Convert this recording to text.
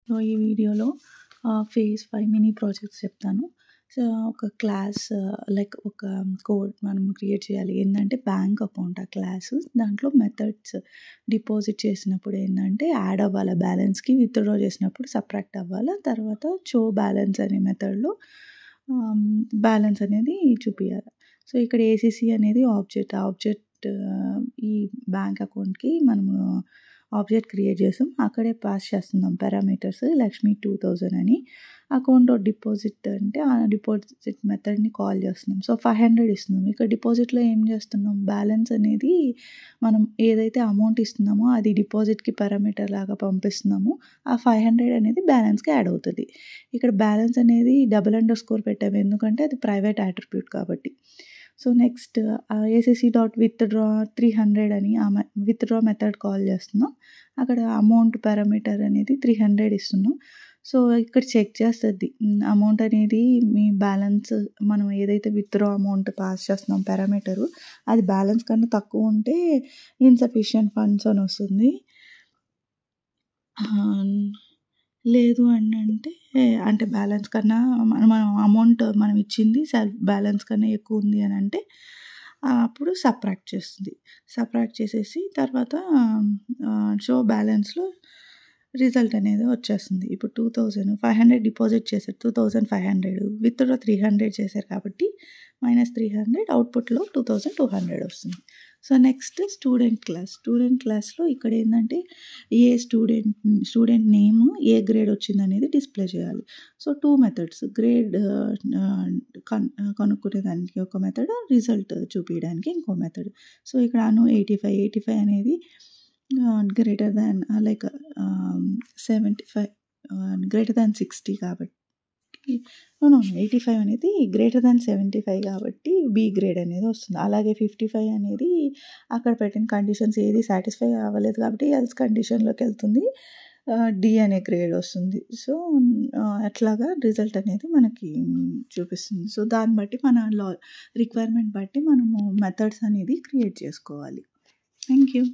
So, ఈ వీడియోలో phase 5 mini projects చెప్తాను. సో, ఒక క్లాస్ లైక్ ఒక కోడ్ మనం క్రియేట్ చేయాలి. ఏందంటే బ్యాంక్ అకౌంట్ ఆ క్లాసు. దాంట్లో మెథడ్స్ డిపాజిట్ చేసినప్పుడు ఏందంటే యాడ్ అవ్వాలా బ్యాలెన్స్‌కి, విత్‌డ్రా చేసినప్పుడు సబ్ట్రాక్ట్ అవ్వాలా. తర్వాత షో బ్యాలెన్స్ అనే మెథడ్‌లో బ్యాలెన్స్ అనేది చూపియాలి. సో, ఇక్కడ ఏసీసీ అనేది ఆబ్జెక్ట్. ఆ ఆబ్జెక్ట్ ఈ బ్యాంక్ అకౌంట్‌కి మనము ఆబ్జెక్ట్ క్రియేట్ చేసాం. అక్కడే పాస్ చేస్తున్నాం పారామీటర్స్ లక్ష్మి 2000 అని. అకౌంట్ డిపాజిట్ అంటే ఆ డిపాజిట్ మెథడ్‌ని కాల్ చేస్తున్నాం. సో, 500 ఇస్తున్నాం. ఇక్కడ డిపాజిట్‌లో ఏం చేస్తున్నాం బ్యాలెన్స్ అనేది మనం ఏదైతే అమౌంట్ ఇస్తున్నామో అది డిపాజిట్‌కి పారామీటర్ లాగా పంపిస్తున్నాము. ఆ 500 అనేది బ్యాలెన్స్‌కి యాడ్ అవుతది. ఇక్కడ బ్యాలెన్స్ అనేది __ పెట్టాము. ఎందుకంటే అది ప్రైవేట్ అట్రిబ్యూట్ కాబట్టి. So, next ACC dot withdraw 300 అని విత్‌డ్రా మెథడ్ కాల్ చేస్తున్నాం. అక్కడ అమౌంట్ పారామీటర్ అనేది 300 ఇస్తున్నాం. సో, ఇక్కడ చెక్ చేస్తది. అమౌంట్ అనేది మీ బ్యాలెన్స్ మనం ఏదైతే విత్‌డ్రా అమౌంట్ పాస్ చేస్తున్నాం పారామీటరు అది బ్యాలెన్స్ కన్నా తక్కువ ఉంటే ఇన్‌సఫిషియెంట్ ఫండ్స్ అని వస్తుంది. లేదు అంటే బ్యాలెన్స్ కన్నా మనం అమౌంట్ మనం ఇచ్చింది బ్యాలెన్స్ కన్నా ఎక్కువ ఉంది అని అంటే అప్పుడు సబ్ట్రాక్ట్ చేస్తుంది. సబ్ట్రాక్ట్ చేసేసి తర్వాత షో బ్యాలెన్స్‌లో రిజల్ట్ అనేది వచ్చేస్తుంది. ఇప్పుడు 2500 డిపాజిట్ చేశారు. 2500 విత్‌డ్రా 300 చేశారు కాబట్టి -300 అవుట్‌పుట్‌లో 2200 వస్తుంది. సో, నెక్స్ట్ స్టూడెంట్ క్లాస్‌లో ఇక్కడ ఏందంటే స్టూడెంట్ నేమ్, ఏ గ్రేడ్ వచ్చిందనేది డిస్‌ప్లే చేయాలి. సో, 2 మెథడ్స్ గ్రేడ్ కనుక్కునేదానికి ఒక మెథడ్, రిజల్ట్ చూపియడానికి ఇంకో మెథడ్. సో, ఇక్కడ 85 అనేది greater than like 75 greater than 60 కాబట్టి 85 అనేది గ్రేటర్ దాన్ 75 కాబట్టి బి గ్రేడ్ అనేది వస్తుంది. అలాగే 55 అనేది అక్కడ పెట్టిన కండిషన్స్ ఏది సాటిస్ఫై అవ్వలేదు కాబట్టి ఎల్స్ కండిషన్‌లోకి వెళ్తుంది. డి అనే గ్రేడ్ వస్తుంది. సో, అట్లాగా రిజల్ట్ అనేది మనకి చూపిస్తుంది. సో, దాన్ని బట్టి మన రిక్వైర్మెంట్ బట్టి మనము మెథడ్స్ అనేది క్రియేట్ చేసుకోవాలి. Thank you.